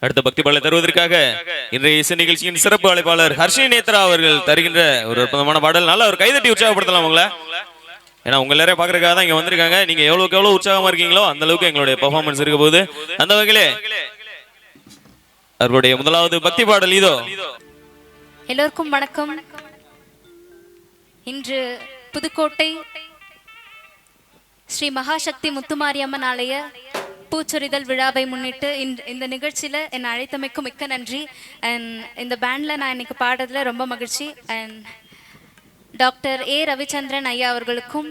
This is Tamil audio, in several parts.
அடுத்த பக்தி பாடலை தருவதற்காக இன்றைய இசை நிகழ்ச்சியின் சிறப்பு அழைப்பாளர் ஹர்ஷினி நேத்ரா அவர்கள் தருகின்ற ஒரு அற்புதமான பாடல். நல்ல ஒரு கைதட்டி உற்சாகப்படுத்தலாம் உங்களை. ஏன்னா உங்க எல்லாரையும் பாக்குறதுக்காக தான் இங்க வந்திருக்காங்க. நீங்க எவ்வளவுக்கு எவ்வளவு உற்சாகமா இருக்கீங்களோ அந்த அளவுக்கு எங்களுடைய பெர்ஃபார்மன்ஸ் இருக்க போகுது. அந்த வகையிலே அவருடைய முதலாவது பக்தி பாடல் இதோ. எல்லோருக்கும் வணக்கம். இன்று புதுக்கோட்டை ஸ்ரீ மகாசக்தி முத்துமாரியம்மன் ஆலய பூச்சொரிதல் விழாவை முன்னிட்டு இந்த நிகழ்ச்சியில் என்னை அழைத்தமைக்கும் மிக்க நன்றி. அண்ட் இந்த பேண்டில் நான் இன்னைக்கு பாடுறதுல ரொம்ப மகிழ்ச்சி. அண்ட் டாக்டர் ஏ ரவிச்சந்திரன் ஐயா அவர்களுக்கும்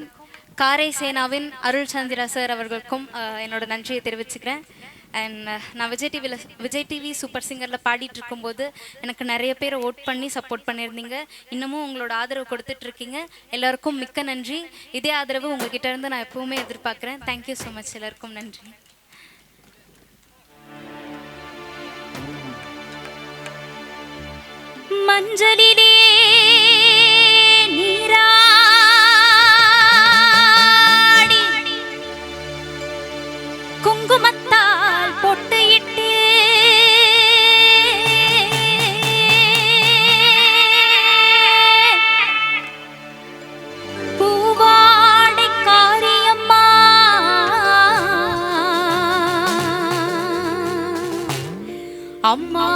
காரை சேனாவின் அருள் சந்திரா சார் அவர்களுக்கும் என்னோட நன்றியை தெரிவிச்சுக்கிறேன். அண்ட் நான் விஜய் டிவி சூப்பர் சிங்கரில் பாடிட்டு இருக்கும்போது எனக்கு நிறைய பேர் ஓட் பண்ணி சப்போர்ட் பண்ணியிருந்தீங்க. இன்னமும் உங்களோட ஆதரவு கொடுத்துட்ருக்கீங்க. எல்லாருக்கும் மிக்க நன்றி. இதே ஆதரவு உங்ககிட்ட இருந்து நான் எப்பவுமே எதிர்பார்க்குறேன். Thank you so much. எல்லாருக்கும் நன்றி. மஞ்சளிலே நீராடி குங்குமத்தால் பொட்டு இட்டு பூவாடை காரியம்மா அம்மா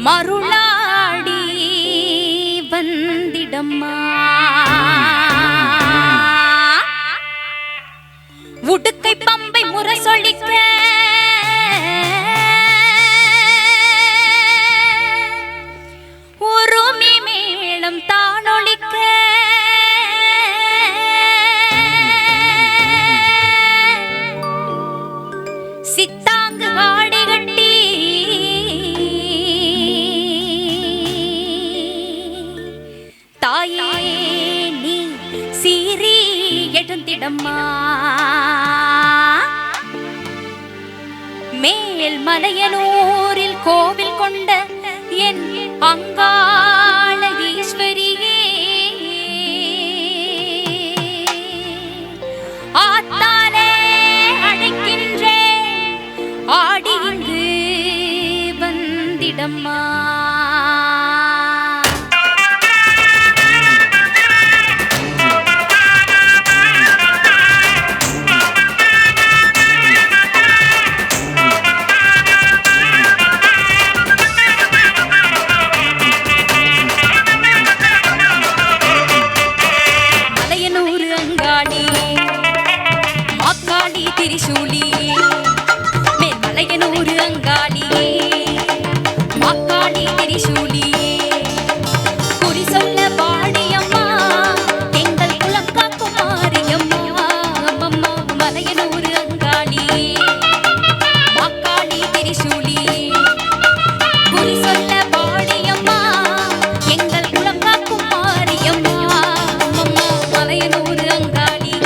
மருளாடி வந்திடம்மா. உடுக்கை பம்பை முரசொலிக்க உருமி மேளம் தானொலிக்க சித்தாங்கு வாடி கட்டி தாயே நீ சீரி எழுந்திடம்மா. மேல் மலையனூரில் கோவில் கொண்ட என் அங்காள ஈஸ்வரியே ஆத்தாலே அழைக்கின்றேன் ஆடி இங்கு வந்திடம்மா. திரிசூலி மேல் மலையனூர் அங்காளி மாக்காளி திரிசூலி குறி சொல்ல பாடியம்மா எங்கள் குலம் காக்கும் மாரியம்மா. அம்மம்மா மலையனூர் அங்காளி மாக்காளி திரிசூலி குறி சொல்ல பாடியம்மா எங்கள் குலம் காக்கும் மாரியம்மா. அம்மம்மா மலையனூர் அங்காளி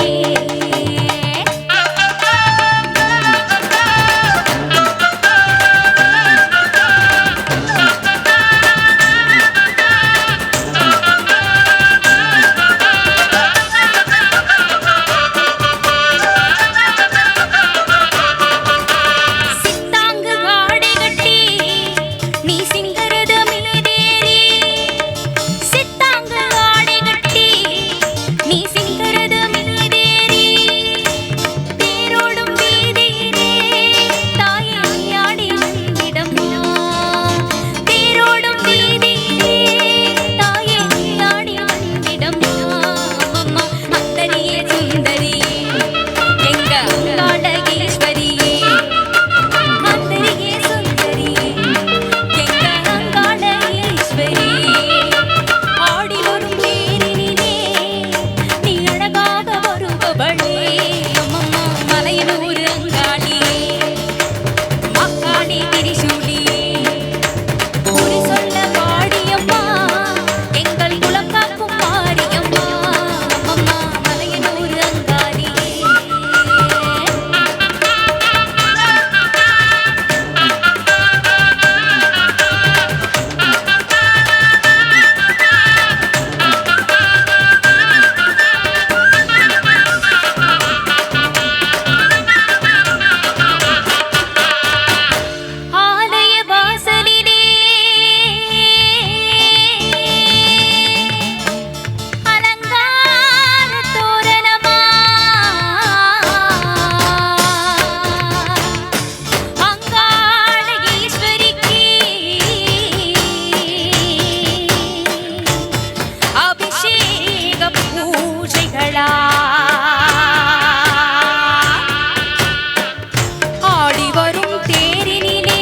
வரும் தேரினிலே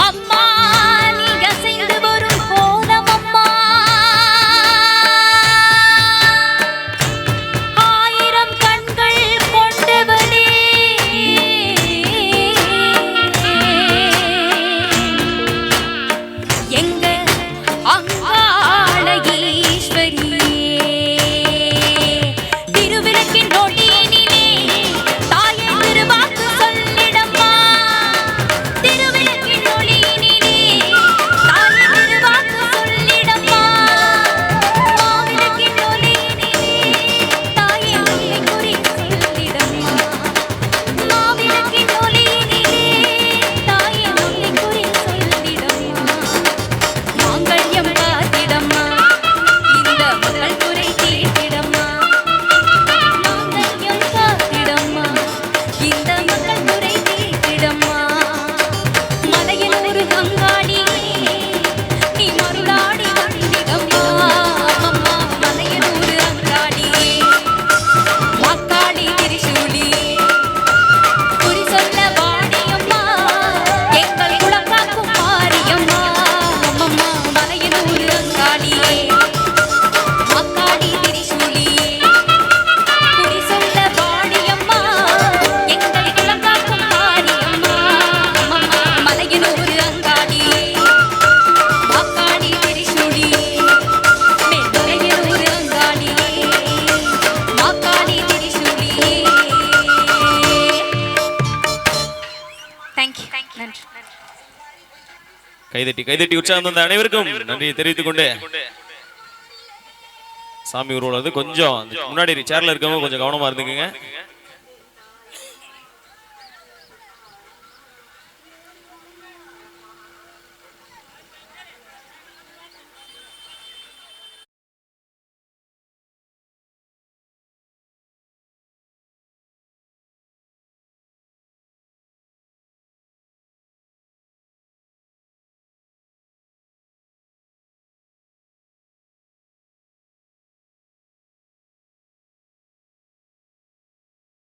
அம்மா நீங்க செய்து வரும் கோலம் அம்மா ஆயிரம் கண்கள் கொண்டவளே எங்க அங்காள ஈஸ்வரியே திருவிளக்கின் ஒளியினிலே தாயே திருவாக்கு சொல்லிடம்மா திருவிளக்கின் ஒளியினிலே தாயே திருவாக்கு சொல்லிடம்மா மாவிளக்கின் ஒளியினிலே தாயே உன்னை குறி சொல்லிடம்மா மாவிளக்கின் ஒளியினிலே தாயே உன்னை குறி சொல்லிடம்மா மாங்கல்யம் காத்திடம்மா இந்த மகள் குறை தீர்த்திடம்மா மாங்கல்யம் காத்திடம்மா இந்த மகள் குறை தீர்த்திடம்மா மலையில் ஒரு கங்காடி நீ மருளாடி வந்திடம்மா அம்மா மலையில் ஒரு அங்காடி மாக்காடி திரிசூலி குறி சொல்ல வாடியம்மா எங்கள் குலக்காக்கும் மாரியம்மா அம்மம்மா மலையில் ஒரு அங்காடியே மாக்காடி திரிசூலியே குறி சொல்ல வாடியம்மா எங்கள் குலக்காக்கும் மாரியம்மா அம்மம்மா மலையில் ஒரு அங்காடியே மாக்காடி திரிசூலியே மேல்மலையில் ஒரு அங்காடியே மாக்காடி திரிசூலியே தேங்க்யூ நன்றி கைதட்டி உற்சாகம் தந்த அனைவருக்கும் நன்றியை தெரிவித்துக் கொண்டு சாமி ஊர்வலம் வந்து கொஞ்சம் முன்னாடி சேர்ல இருக்கவங்க கொஞ்சம் கவனமா இருந்துக்குங்க.